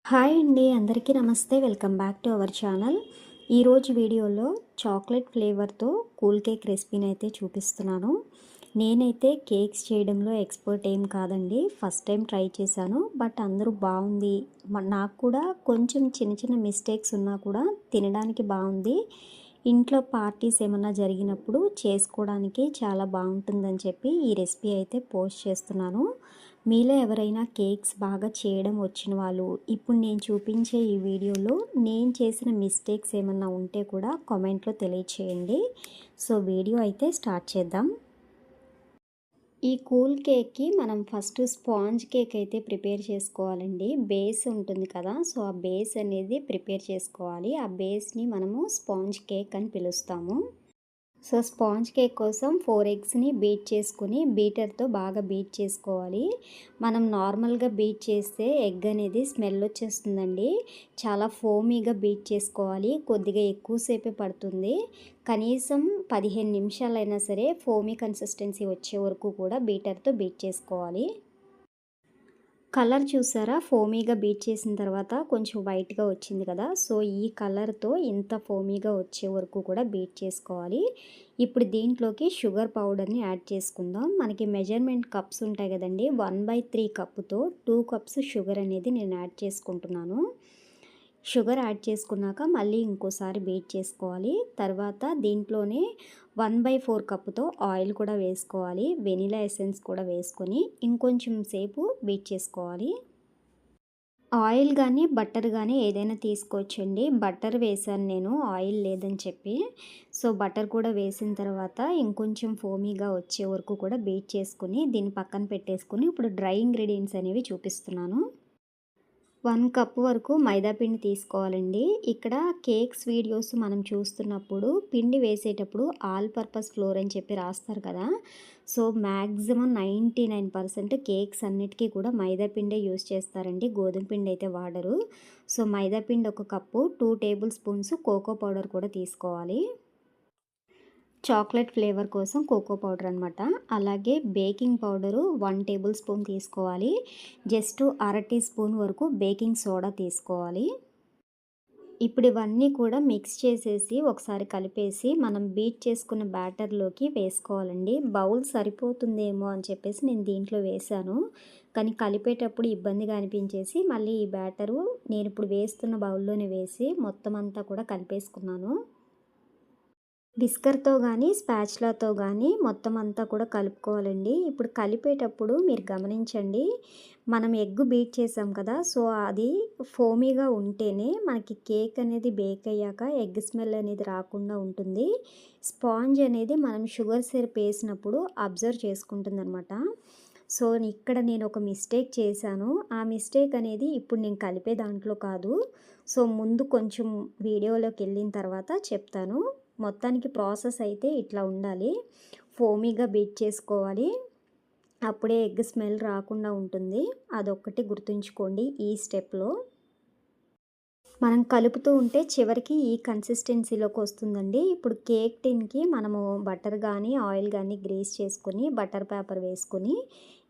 Hi అండి, అందరికీ నమస్తే. Welcome back to our channel. ఈరోజు వీడియోలో చాక్లెట్ ఫ్లేవర్తో కూల్ కేక్ రెసిపీని అయితే చూపిస్తున్నాను. నేనైతే కేక్స్ చేయడంలో ఎక్స్పర్ట్ ఏం కాదండి, ఫస్ట్ టైం ట్రై చేశాను. బట్ అందరూ బాగుంది, నాకు కూడా కొంచెం చిన్న చిన్న మిస్టేక్స్ ఉన్నా కూడా తినడానికి బాగుంది. ఇంట్లో పార్టీస్ ఏమన్నా జరిగినప్పుడు చేసుకోవడానికి చాలా బాగుంటుందని చెప్పి ఈ రెసిపీ అయితే పోస్ట్ చేస్తున్నాను. మీలో ఎవరైనా కేక్స్ బాగా చేయడం వచ్చిన వాళ్ళు ఇప్పుడు నేను చూపించే ఈ వీడియోలో నేను చేసిన మిస్టేక్స్ ఏమన్నా ఉంటే కూడా కామెంట్లో తెలియచేయండి. సో వీడియో అయితే స్టార్ట్ చేద్దాం. ఈ కూల్ కేక్కి మనం ఫస్ట్ స్పాంజ్ కేక్ అయితే ప్రిపేర్ చేసుకోవాలండి. బేస్ ఉంటుంది కదా, సో ఆ బేస్ అనేది ప్రిపేర్ చేసుకోవాలి. ఆ బేస్ని మనము స్పాంజ్ కేక్ అని పిలుస్తాము. సో స్పాంజ్ కేక్ కోసం 4 ఎగ్స్ని బీట్ చేసుకుని బీటర్తో బాగా బీట్ చేసుకోవాలి. మనం నార్మల్గా బీట్ చేస్తే ఎగ్ అనేది స్మెల్ వచ్చేస్తుందండి. చాలా ఫోమీగా బీట్ చేసుకోవాలి, కొద్దిగా ఎక్కువసేపే పడుతుంది. కనీసం 15 నిమిషాలైనా సరే ఫోమీ కన్సిస్టెన్సీ వచ్చే వరకు కూడా బీటర్తో బీట్ చేసుకోవాలి. కలర్ చూసారా, ఫోమీగా బీట్ చేసిన తర్వాత కొంచెం వైట్గా వచ్చింది కదా, సో ఈ కలర్తో ఇంత ఫోమీగా వచ్చే వరకు కూడా బీట్ చేసుకోవాలి. ఇప్పుడు దీంట్లోకి షుగర్ పౌడర్ని యాడ్ చేసుకుందాం. మనకి మెజర్మెంట్ కప్స్ ఉంటాయి కదండి, 1/3 కప్పుతో 2 కప్స్ షుగర్ అనేది నేను యాడ్ చేసుకుంటున్నాను. షుగర్ యాడ్ చేసుకున్నాక మళ్ళీ ఇంకోసారి బీట్ చేసుకోవాలి. తర్వాత దీంట్లోనే 1/4 కప్పుతో ఆయిల్ కూడా వేసుకోవాలి. వెనిలా ఎసెన్స్ కూడా వేసుకొని ఇంకొంచెం సేపు బీట్ చేసుకోవాలి. ఆయిల్ కానీ బటర్ కానీ ఏదైనా తీసుకోవచ్చండి. బటర్ వేసాను నేను, ఆయిల్ లేదని చెప్పి. సో బటర్ కూడా వేసిన తర్వాత ఇంకొంచెం ఫోమీగా వచ్చే వరకు కూడా బీట్ చేసుకుని దీన్ని పక్కన పెట్టేసుకుని ఇప్పుడు డ్రై ఇంగ్రీడియంట్స్ అనేవి చూపిస్తున్నాను. 1 కప్ వరకు మైదా పిండి తీసుకోవాలండి. ఇక్కడ కేక్స్ వీడియోస్ మనం చూస్తున్నప్పుడు పిండి వేసేటప్పుడు ఆల్ పర్పస్ ఫ్లోర్ అని చెప్పి రాస్తారు కదా, సో మ్యాక్సిమం 99% కేక్స్ అన్నిటికీ కూడా మైదా పిండే యూస్ చేస్తారండి, గోధుమ పిండి అయితే వాడరు. సో మైదా పిండి 1 cup, 2 tablespoons cocoa powder కూడా తీసుకోవాలి. చాక్లెట్ ఫ్లేవర్ కోసం కోకో పౌడర్ అనమాట. అలాగే బేకింగ్ పౌడరు 1 టేబుల్ స్పూన్ తీసుకోవాలి. జస్ట్ అర టీ స్పూన్ వరకు బేకింగ్ సోడా తీసుకోవాలి. ఇప్పుడు ఇవన్నీ కూడా మిక్స్ చేసేసి ఒకసారి కలిపేసి మనం బీట్ చేసుకున్న బ్యాటర్లోకి వేసుకోవాలండి. బౌల్ సరిపోతుందేమో అని చెప్పేసి నేను దీంట్లో వేశాను, కానీ కలిపేటప్పుడు ఇబ్బందిగా అనిపించేసి మళ్ళీ ఈ బ్యాటరు నేను ఇప్పుడు వేస్తున్న బౌల్లోనే వేసి మొత్తం అంతా కూడా కలిపేసుకున్నాను. విస్కర్తో కానీ స్పాచులాతో కానీ మొత్తం అంతా కూడా కలుపుకోవాలండి. ఇప్పుడు కలిపేటప్పుడు మీరు గమనించండి, మనం ఎగ్ బీట్ చేసాం కదా, సో అది ఫోమీగా ఉంటేనే మనకి కేక్ అనేది బేక్ అయ్యాక ఎగ్ స్మెల్ అనేది రాకుండా ఉంటుంది. స్పాంజ్ అనేది మనం షుగర్ సిరప్ వేసినప్పుడు అబ్జర్వ్ చేసుకుంటుందన్నమాట. సో ఇక్కడ నేను ఒక మిస్టేక్ చేశాను. ఆ మిస్టేక్ అనేది ఇప్పుడు నేను కలిపే దాంట్లో కాదు, సో ముందు కొంచెం వీడియోలోకి వెళ్ళిన తర్వాత చెప్తాను. మొత్తానికి ప్రాసెస్ అయితే ఇట్లా ఉండాలి. ఫోమీగా బీట్ చేసుకోవాలి, అప్పుడే ఎగ్ స్మెల్ రాకుండా ఉంటుంది. అదొక్కటి గుర్తుంచుకోండి ఈ స్టెప్లో. మనం కలుపుతూ ఉంటే చివరికి ఈ కన్సిస్టెన్సీలోకి వస్తుందండి. ఇప్పుడు కేక్ టిన్కి మనము బటర్ కానీ ఆయిల్ కానీ గ్రీస్ చేసుకొని బటర్ పేపర్ వేసుకొని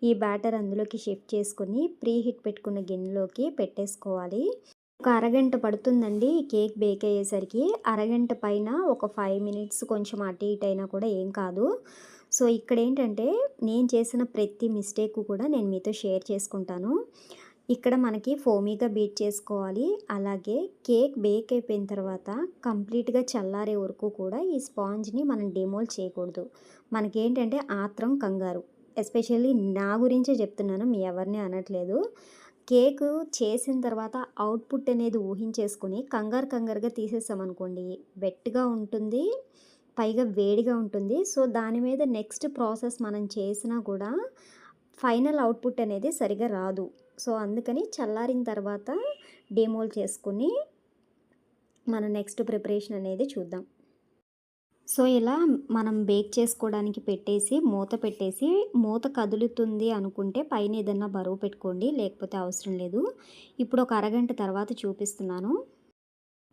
ఈ బ్యాటర్ అందులోకి షిఫ్ట్ చేసుకొని ప్రీ హీట్ పెట్టుకున్న గిన్నెలోకి పెట్టేసుకోవాలి. ఒక అరగంట పడుతుందండి ఈ కేక్ బేక్ అయ్యేసరికి. అరగంట పైన ఒక 5 మినిట్స్ కొంచెం అటు ఇటు అయినా కూడా ఏం కాదు. సో ఇక్కడ ఏంటంటే నేను చేసిన ప్రతి మిస్టేక్ కూడా నేను మీతో షేర్ చేసుకుంటాను. ఇక్కడ మనకి ఫోమీగా బీట్ చేసుకోవాలి. అలాగే కేక్ బేక్ అయిపోయిన తర్వాత కంప్లీట్గా చల్లారే వరకు కూడా ఈ స్పాంజ్ని మనం డిమోల్డ్ చేయకూడదు. మనకేంటంటే ఆత్రం, కంగారు. ఎస్పెషల్లీ నా గురించే చెప్తున్నాను, మీ ఎవరిని అనట్లేదు. కేకు చేసిన తర్వాత అవుట్పుట్ అనేది ఊహించేసుకుని కంగారుగా తీసేసామనుకోండి, వెట్గా ఉంటుంది, పైగా వేడిగా ఉంటుంది. సో దాని మీద నెక్స్ట్ ప్రాసెస్ మనం చేసినా కూడా ఫైనల్ అవుట్పుట్ అనేది సరిగా రాదు. సో అందుకని చల్లారిన తర్వాత డిమోల్డ్ చేసుకుని మన నెక్స్ట్ ప్రిపరేషన్ అనేది చూద్దాం. సో ఇలా మనం బేక్ చేసుకోవడానికి పెట్టేసి మూత కదులుతుంది అనుకుంటే పైన ఏదన్నా బరువు పెట్టుకోండి, లేకపోతే అవసరం లేదు. ఇప్పుడు ఒక అరగంట తర్వాత చూపిస్తున్నాను.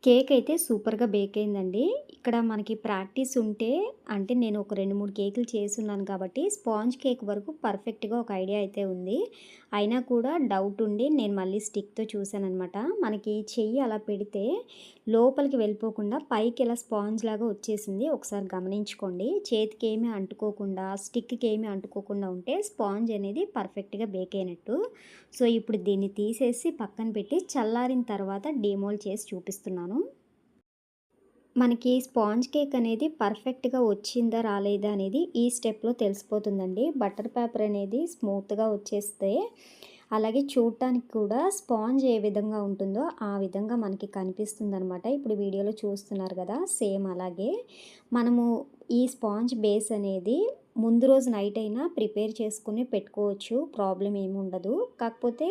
కేక్ అయితే సూపర్‌గా బేక్ అయిందండి. ఇక్కడ మనకి ప్రాక్టీస్ ఉంటే అంటే నేను ఒక 2, 3 కేకులు చేసున్నాను కాబట్టి స్పాంజ్ కేక్ వరకు పర్ఫెక్ట్‌గా ఒక ఐడియా అయితే ఉంది. అయినా కూడా డౌట్ ఉండి నేను మళ్ళీ స్టిక్‌తో చూసాననమాట. మనకి చెయ్యి అలా పెడితే లోపలికి వెళ్ళిపోకుండా పైకి ఇలా స్పాంజ్ లాగా వచ్చేసింది. ఒకసారి గమనించుకోండి. చేతికేమీ అంటుకోకుండా, స్టిక్‌కేమీ అంటుకోకుండా ఉంటే స్పాంజ్ అనేది పర్ఫెక్ట్‌గా బేక్ అయినట్టు. సో, ఇప్పుడు దీన్ని తీసేసి పక్కన పెట్టి చల్లారిన తర్వాత డీమోల్డ్ చేసి చూపిస్తున్నాను. మనకి స్పాంజ్ కేక్ అనేది పర్ఫెక్ట్‌గా వచ్చిందా రాలేదా అనేది ఈ స్టెప్‌లో తెలిసిపోతుందండి. బటర్ పేపర్ అనేది స్మూత్‌గా వచ్చేస్తే, అలాగే చూడటానికి కూడా స్పాంజ్ ఏ విధంగా ఉంటుందో ఆ విధంగా మనకి కనిపిస్తుందనమాట. ఇప్పుడు వీడియోలో చూస్తున్నారు కదా! సేమ్ అలాగే. మనము ఈ స్పాంజ్ బేస్ అనేది ముందు రోజు నైట్ అయినా ప్రిపేర్ చేసుకొని పెట్టుకోవచ్చు. ప్రాబ్లమ్ ఏమి ఉండదు. కాకపోతే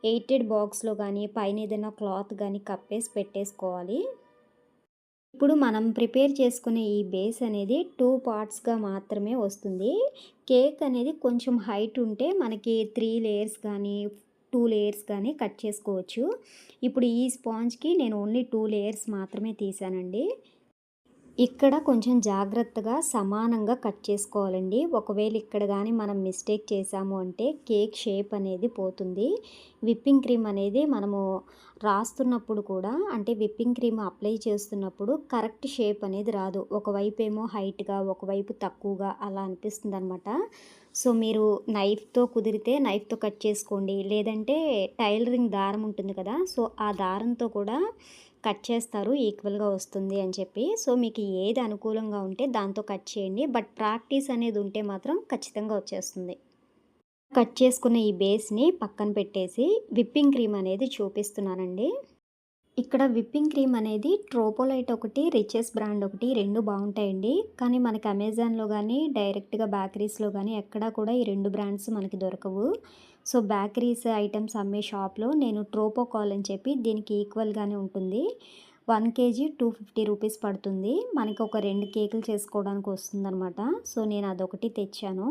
ఎయిటెడ్ బాక్స్‌లో గానీ, పైన ఏదైనా క్లాత్ గానీ కప్పేసి పెట్టేసుకోవాలి. ఇప్పుడు మనం ప్రిపేర్ చేసుకునే ఈ బేస్ అనేది 2 పార్ట్స్‌గా మాత్రమే వస్తుంది. కేక్ అనేది కొంచెం హైట్ ఉంటే మనకి 3 లేయర్స్ గానీ, 2 లేయర్స్ గానీ కట్ చేసుకోవచ్చు. ఇప్పుడు ఈ స్పాంజ్‌కి నేను ఓన్లీ 2 లేయర్స్ మాత్రమే తీసానండి. ఇక్కడ కొంచెం జాగ్రత్తగా సమానంగా కట్ చేసుకోవాలండి. ఒకవేళ ఇక్కడ గానీ మనం మిస్టేక్ చేశాము అంటే కేక్ షేప్ అనేది పోతుంది. విప్పింగ్ క్రీమ్ అనేది మనము రాస్తున్నప్పుడు కూడా అంటే విప్పింగ్ క్రీమ్ అప్లై చేస్తున్నప్పుడు కరెక్ట్ షేప్ అనేది రాదు. ఒకవైపేమో హైట్‌గా, ఒకవైపు తక్కువగా అలా అనిపిస్తుందనమాట. సో, మీరు నైఫ్‌తో కుదిరితే నైఫ్‌తో కట్ చేసుకోండి. లేదంటే టైలరింగ్ దారం ఉంటుంది కదా! సో, ఆ దారంతో కూడా కట్ చేస్తారు ఈక్వల్‌గా వస్తుంది అని చెప్పి. సో, మీకు ఏది అనుకూలంగా ఉంటే దాంతో కట్ చేయండి. బట్ ప్రాక్టీస్ అనేది ఉంటే మాత్రం ఖచ్చితంగా వచ్చేస్తుంది. కట్ చేసుకున్న ఈ బేస్‌ని పక్కన పెట్టేసి విప్పింగ్ క్రీమ్ అనేది చూపిస్తున్నానండి. ఇక్కడ విప్పింగ్ క్రీమ్ అనేది ట్రోపోలైట్ ఒకటి, రిచెస్ బ్రాండ్ ఒకటి 2 బావుంటాయండి. కానీ మనకి అమెజాన్‌లో గానీ, డైరెక్ట్‌గా బేకరీస్‌లో గానీ ఎక్కడా కూడా ఈ 2 బ్రాండ్స్ మనకి దొరకవు. సో, బేకరీస్ ఐటెమ్స్ అమ్మే షాప్‌లో నేను ట్రోపోకాల్ అని చెప్పి దీనికి ఈక్వల్‌గానే ఉంటుంది. 1 కేజీ 250 రూపీస్ పడుతుంది. మనకి ఒక 2 కేకులు చేసుకోవడానికి వస్తుందనమాట. సో, నేను అదొకటి తెచ్చాను.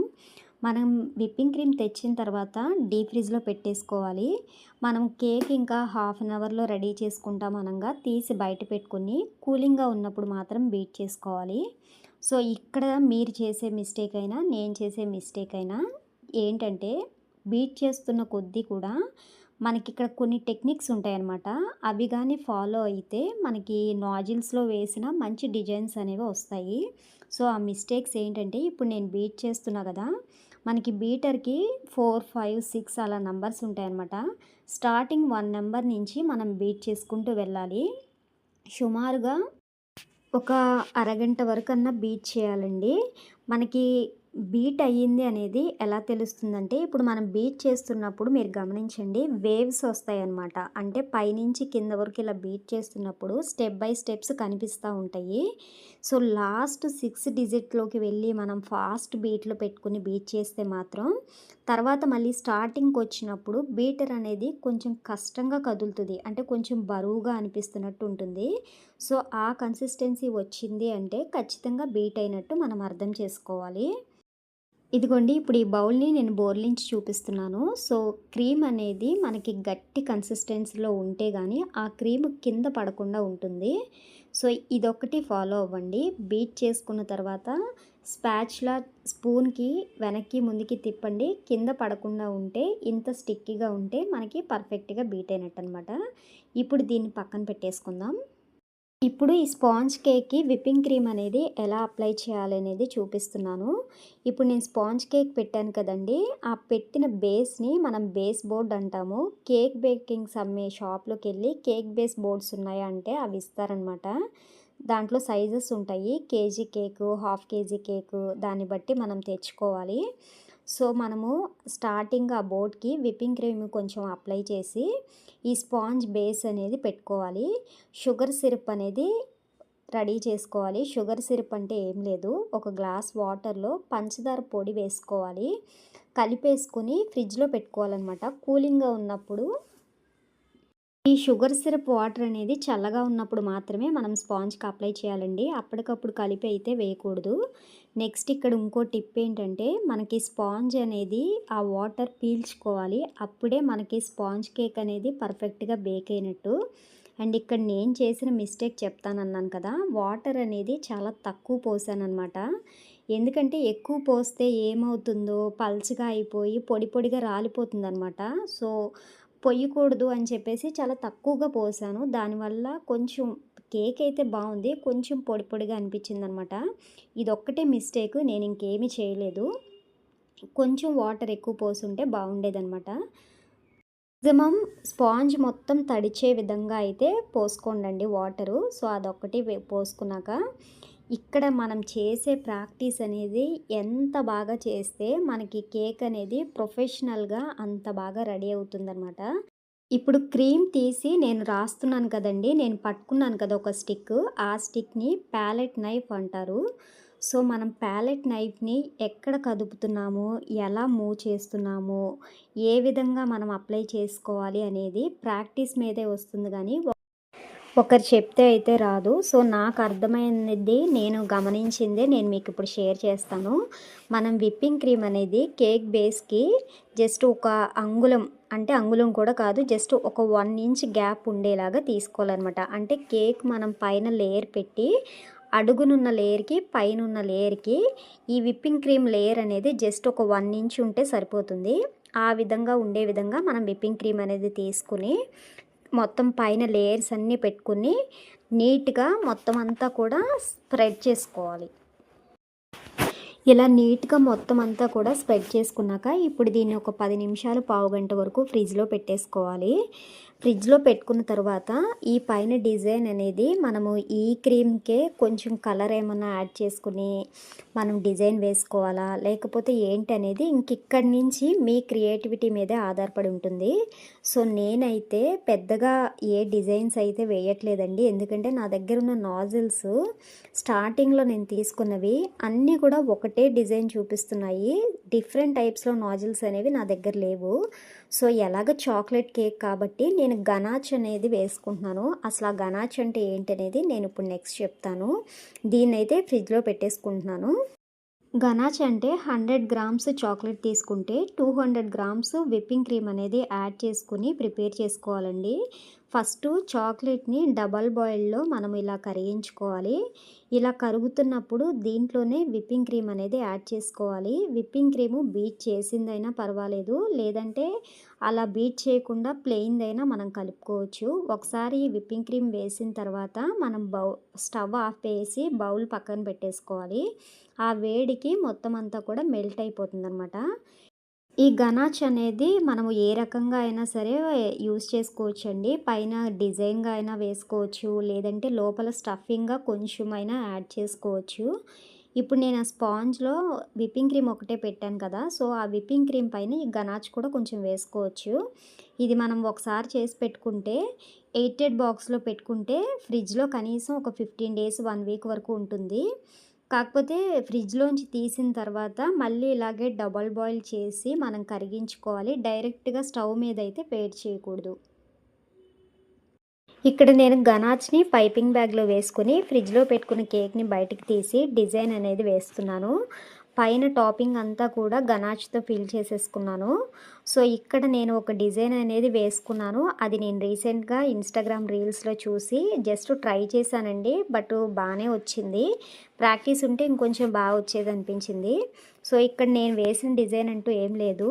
మనం విప్పింగ్ క్రీమ్ తెచ్చిన తర్వాత డీప్ ఫ్రిడ్జ్‌లో పెట్టేసుకోవాలి. మనం కేక్ ఇంకా హాఫ్ అన్ అవర్‌లో రెడీ చేసుకుంటాం అనంగా తీసి బయట పెట్టుకొని కూలింగ్‌గా ఉన్నప్పుడు మాత్రం బీట్ చేసుకోవాలి. సో, ఇక్కడ మీరు చేసే మిస్టేక్ అయినా, నేను చేసే మిస్టేక్ అయినా ఏంటంటే బీట్ చేస్తున్న కొద్దీ కూడా మనకిక్కడ కొన్ని టెక్నిక్స్ ఉంటాయన్నమాట. అవి గానీ ఫాలో అయితే మనకి నాజిల్స్‌లో వేసిన మంచి డిజైన్స్ అనేవి వస్తాయి. సో, ఆ మిస్టేక్స్ ఏంటంటే ఇప్పుడు నేను బీట్ చేస్తున్నా గదా! మనకి బీటర్‌కి 4, 5, 6 అలా నంబర్స్ ఉంటాయన్నమాట. స్టార్టింగ్ 1 నంబర్ నుంచి మనం బీట్ చేసుకుంటూ వెళ్ళాలి. సుమారుగా ఒక అరగంట వరకన్నా బీట్ చేయాలండి. మనకి బీట్ అయ్యింది అనేది ఎలా తెలుస్తుందంటే, ఇప్పుడు మనం బీట్ చేస్తున్నప్పుడు మీరు గమనించండి వేవ్స్ వస్తాయన్నమాట. అంటే పైనుంచి కింద వరకు ఇలా బీట్ చేస్తున్నప్పుడు స్టెప్ బై స్టెప్స్ కనిపిస్తా ఉంటాయి. సో, లాస్ట్ 6 డిజిట్‌లోకి వెళ్ళి మనం ఫాస్ట్ బీట్‌లో పెట్టుకొని బీట్ చేస్తే మాత్రం తర్వాత మళ్ళీ స్టార్టింగ్‌కొచ్చినప్పుడు బీటర్ అనేది కొంచెం కష్టంగా కదులుతది. అంటే కొంచెం బరువుగా అనిపిస్తున్నట్టు ఉంటుంది. సో, ఆ కన్సిస్టెన్సీ వచ్చింది అంటే ఖచ్చితంగా బీట్ అయినట్టు మనం అర్థం చేసుకోవాలి. ఇదిగోండి ఇప్పుడు ఈ బౌల్‌ని నేను బోర్లించి చూపిస్తున్నాను. సో, క్రీమ్ అనేది మనకి గట్టి కన్సిస్టెన్సీలో ఉంటే గానీ, ఆ క్రీమ్ కింద పడకుండా ఉంటుంది. సో, ఇదొక్కటి ఫాలో అవ్వండి. బీట్ చేసుకున్న తర్వాత స్పాచ్‌లా స్పూన్‌కి వెనక్కి, ముందుకి తిప్పండి. కింద పడకుండా ఉంటే, ఇంత స్టిక్కీగా ఉంటే మనకి పర్ఫెక్ట్‌గా బీట్ అయినట్టనమాట. ఇప్పుడు దీన్ని పక్కన పెట్టేసుకుందాం. ఇప్పుడు ఈ స్పాంజ్ కేక్‌కి విప్పింగ్ క్రీమ్ అనేది ఎలా అప్లై చేయాలనేది చూపిస్తున్నాను. ఇప్పుడు నేను స్పాంజ్ కేక్ పెట్టాను కదండీ! ఆ పెట్టిన బేస్‌ని మనం బేస్ బోర్డ్ అంటాము. కేక్ బేకింగ్స్ అమ్మే షాప్‌లోకెళ్ళి కేక్ బేస్ బోర్డ్స్ ఉన్నాయా అంటే అవి ఇస్తారనమాట. దాంట్లో సైజెస్ ఉంటాయి. KG cake, half KG cake దాన్ని బట్టి మనం తెచ్చుకోవాలి. సో, మనము స్టార్టింగ్ ఆ బోర్డ్‌కి విప్పింగ్ క్రీమ్ కొంచెం అప్లై చేసి, ఈ స్పాంజ్ బేస్ అనేది పెట్టుకోవాలి. షుగర్ సిరప్ అనేది రెడీ చేసుకోవాలి. షుగర్ సిరప్ అంటే ఏం లేదు. ఒక గ్లాస్ వాటర్‌లో పంచదార పొడి వేసుకోవాలి. కలిపేసుకొని ఫ్రిడ్జ్‌లో పెట్టుకోవాలనమాట. కూలింగ్‌గా ఉన్నప్పుడు ఈ షుగర్ సిరప్ వాటర్ అనేది చల్లగా ఉన్నప్పుడు మాత్రమే మనం స్పాంజ్‌కి అప్లై చేయాలండి. అప్పటికప్పుడు కలిపి అయితే వేయకూడదు. నెక్స్ట్ ఇక్కడ ఇంకో టిప్ ఏంటంటే, మనకి స్పాంజ్ అనేది ఆ వాటర్ పీల్చుకోవాలి. అప్పుడే మనకి స్పాంజ్ కేక్ అనేది పర్ఫెక్ట్‌గా బేక్ అయినట్టు. అండ్ ఇక్కడ నేను చేసిన మిస్టేక్ చెప్తానన్నాను కదా, వాటర్ అనేది చాలా తక్కువ పోసానన్నమాట. ఎందుకంటే ఎక్కువ పోస్తే ఏమవుతుందో పల్చగా అయిపోయి పొడి పొడిగా రాలిపోతుందనమాట. సో పొయ్యకూడదు అని చెప్పేసి చాలా తక్కువగా పోసాను. దానివల్ల కొంచెం కేక్ అయితే బాగుంది, కొంచెం పొడి పొడిగా అనిపించిందనమాట. ఇదొక్కటే మిస్టేక్, నేను ఇంకేమీ చేయలేదు. కొంచెం వాటర్ ఎక్కువ పోసుంటే బాగుండేదనమాట. మ్యాక్సిమం స్పాంజ్ మొత్తం తడిచే విధంగా అయితే పోసుకోండి వాటరు. సో అదొక్కటి పోసుకున్నాక ఇక్కడ మనం చేసే ప్రాక్టీస్ అనేది ఎంత బాగా చేస్తే మనకి కేక్ అనేది ప్రొఫెషనల్గా అంత బాగా రెడీ అవుతుందన్నమాట. ఇప్పుడు క్రీమ్ తీసి నేను రాస్తున్నాను కదండి, నేను పట్టుకున్నాను కదా ఒక స్టిక్, ఆ స్టిక్ని ప్యాలెట్ నైఫ్ అంటారు. సో మనం ప్యాలెట్ నైఫ్ని ఎక్కడ కదుపుతున్నాము, ఎలా మూవ్ చేస్తున్నాము, ఏ విధంగా మనం అప్లై చేసుకోవాలి అనేది ప్రాక్టీస్ మీదే వస్తుంది, కానీ ఒకరు చెప్తే అయితే రాదు. సో నాకు అర్థమైనది, నేను గమనించిందే నేను మీకు ఇప్పుడు షేర్ చేస్తాను. మనం విప్పింగ్ క్రీమ్ అనేది కేక్ బేస్కి జస్ట్ ఒక అంగుళం, అంటే అంగుళం కూడా కాదు, జస్ట్ ఒక 1 ఇంచ్ గ్యాప్ ఉండేలాగా తీసుకోవాలన్నమాట. అంటే కేక్ మనం పైన లేయర్ పెట్టి అడుగునున్న లేయర్కి పైనున్న లేయర్కి ఈ విప్పింగ్ క్రీమ్ లేయర్ అనేది జస్ట్ ఒక 1 ఇంచ్ ఉంటే సరిపోతుంది. ఆ విధంగా ఉండే విధంగా మనం విప్పింగ్ క్రీమ్ అనేది తీసుకుని మొత్తం పైన లేయర్స్ అన్నీ పెట్టుకుని నీట్గా మొత్తం అంతా కూడా స్ప్రెడ్ చేసుకోవాలి. ఇలా నీట్గా మొత్తం అంతా కూడా స్ప్రెడ్ చేసుకున్నాక ఇప్పుడు దీన్ని ఒక 10 నిమిషాలు, పావు గంట వరకు ఫ్రిడ్జ్లో పెట్టేసుకోవాలి. ఫ్రిడ్జ్లో పెట్టుకున్న తర్వాత ఈ పైన డిజైన్ అనేది మనము ఈ క్రీమ్కే కొంచెం కలర్ ఏమన్నా యాడ్ చేసుకుని మనం డిజైన్ వేసుకోవాలా లేకపోతే ఏంటి అనేది ఇక్కడి నుంచి మీ క్రియేటివిటీ మీదే ఆధారపడి ఉంటుంది. సో నేనైతే పెద్దగా ఏ డిజైన్స్ అయితే వేయట్లేదండి, ఎందుకంటే నా దగ్గర ఉన్న నాజిల్స్ స్టార్టింగ్లో నేను తీసుకున్నవి అన్నీ కూడా ఒకటే డిజైన్ చూపిస్తున్నాయి. డిఫరెంట్ టైప్స్లో నాజిల్స్ అనేవి నా దగ్గర లేవు. సో ఎలాగ చాక్లెట్ కేక్ కాబట్టి నేను గనాచ్ అనేది వేసుకుంటున్నాను. అసలు ఆ గనాచ్ అంటే ఏంటనేది నేను ఇప్పుడు నెక్స్ట్ చెప్తాను. దీన్నైతే ఫ్రిడ్జ్లో పెట్టేసుకుంటున్నాను. గనాచ్ అంటే 100 గ్రామ్స్ చాక్లెట్ తీసుకుంటే 200 గ్రామ్స్ విప్పింగ్ క్రీమ్ అనేది యాడ్ చేసుకుని ప్రిపేర్ చేసుకోవాలండి. ఫస్ట్ చాక్లెట్ని డబల్ బాయిల్లో మనం ఇలా కరిగించుకోవాలి. ఇలా కరుగుతున్నప్పుడు దీంట్లోనే విప్పింగ్ క్రీమ్ అనేది యాడ్ చేసుకోవాలి. విప్పింగ్ క్రీము బీట్ చేసిందైనా పర్వాలేదు, లేదంటే అలా బీట్ చేయకుండా ప్లెయిన్దైనా మనం కలుపుకోవచ్చు. ఒకసారి విప్పింగ్ క్రీమ్ వేసిన తర్వాత మనం స్టవ్ ఆఫ్ చేసి బౌల్ పక్కన పెట్టేసుకోవాలి. ఆ వేడికి మొత్తం అంతా కూడా మెల్ట్ అయిపోతుందన్నమాట. ఈ గనాచ్ అనేది మనము ఏ రకంగా అయినా సరే యూస్ చేసుకోవచ్చండి. పైన డిజైన్గా అయినా వేసుకోవచ్చు, లేదంటే లోపల స్టఫింగ్గా కొంచెమైనా యాడ్ చేసుకోవచ్చు. ఇప్పుడు నేను ఆ స్పాంజ్లో విప్పింగ్ క్రీమ్ ఒకటే పెట్టాను కదా, సో ఆ విప్పింగ్ క్రీమ్ పైన ఈ గనాచ్ కూడా కొంచెం వేసుకోవచ్చు. ఇది మనం ఒకసారి చేసి పెట్టుకుంటే ఎయిటెడ్ బాక్స్లో పెట్టుకుంటే ఫ్రిడ్జ్లో కనీసం ఒక 15 డేస్ 1 వీక్ వరకు ఉంటుంది. కాకపోతే ఫ్రిడ్జ్లోంచి తీసిన తర్వాత మళ్ళీ ఇలాగే డబల్ బాయిల్ చేసి మనం కరిగించుకోవాలి. డైరెక్ట్గా స్టవ్ మీద అయితే వేడి చేయకూడదు. ఇక్కడ నేను గనాచ్ని పైపింగ్ బ్యాగ్లో వేసుకుని ఫ్రిడ్జ్లో పెట్టుకున్న కేక్ని బయటికి తీసి డిజైన్ అనేది వేస్తున్నాను. పైన టాపింగ్ అంతా కూడా గనాచ్తో ఫిల్ చేసేసుకున్నాను. సో ఇక్కడ నేను ఒక డిజైన్ అనేది వేసుకున్నాను. అది నేను రీసెంట్గా ఇన్స్టాగ్రామ్ రీల్స్లో చూసి జస్ట్ ట్రై చేశానండి, బట్ బాగానే వచ్చింది. ప్రాక్టీస్ ఉంటే ఇంకొంచెం బాగా వచ్చేది అనిపించింది. సో ఇక్కడ నేను వేసిన డిజైన్ అంటూ ఏం లేదు.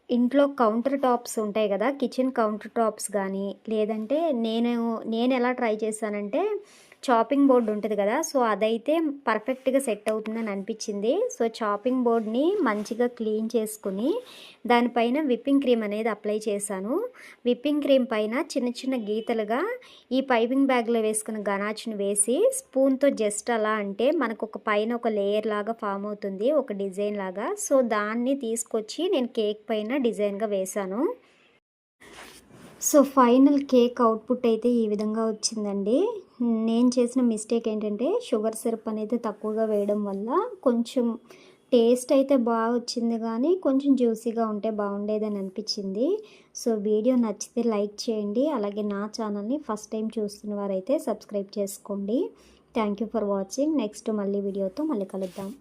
ఇంట్లో కౌంటర్ టాప్స్ ఉంటాయి కదా, కిచెన్ కౌంటర్ టాప్స్ కానీ, లేదంటే నేను ఎలా ట్రై చేశానంటే చాపింగ్ బోర్డు ఉంటుంది కదా, సో అదైతే పర్ఫెక్ట్గా సెట్ అవుతుందని అనిపించింది. సో చాపింగ్ బోర్డ్ని మంచిగా క్లీన్ చేసుకుని దానిపైన విప్పింగ్ క్రీమ్ అనేది అప్లై చేశాను. విప్పింగ్ క్రీమ్ పైన చిన్న చిన్న గీతలుగా ఈ పైపింగ్ బ్యాగ్లో వేసుకున్న గనాచ్ని వేసి స్పూన్తో జస్ట్ అలా అంటే మనకు ఒక పైన ఒక లేయర్ లాగా ఫామ్ అవుతుంది, ఒక డిజైన్ లాగా. సో దాన్ని తీసుకొచ్చి నేను కేక్ పైన డిజైన్గా వేశాను. సో ఫైనల్ కేక్ అవుట్పుట్ అయితే ఈ విధంగా వచ్చిందండి. నేను చేసిన మిస్టేక్ ఏంటంటే షుగర్ సిరప్ అనేది తక్కువగా వేయడం వల్ల కొంచెం టేస్ట్ అయితే బాగా వచ్చింది, కానీ కొంచెం జ్యూసీగా ఉంటే బాగుండేదని అనిపించింది. సో వీడియో నచ్చితే లైక్ చేయండి, అలాగే నా ఛానల్ని ఫస్ట్ టైం చూస్తున్న వారైతే సబ్స్క్రైబ్ చేసుకోండి. Thank you for watching. Next మళ్ళీ వీడియోతో మళ్ళీ కలుద్దాం.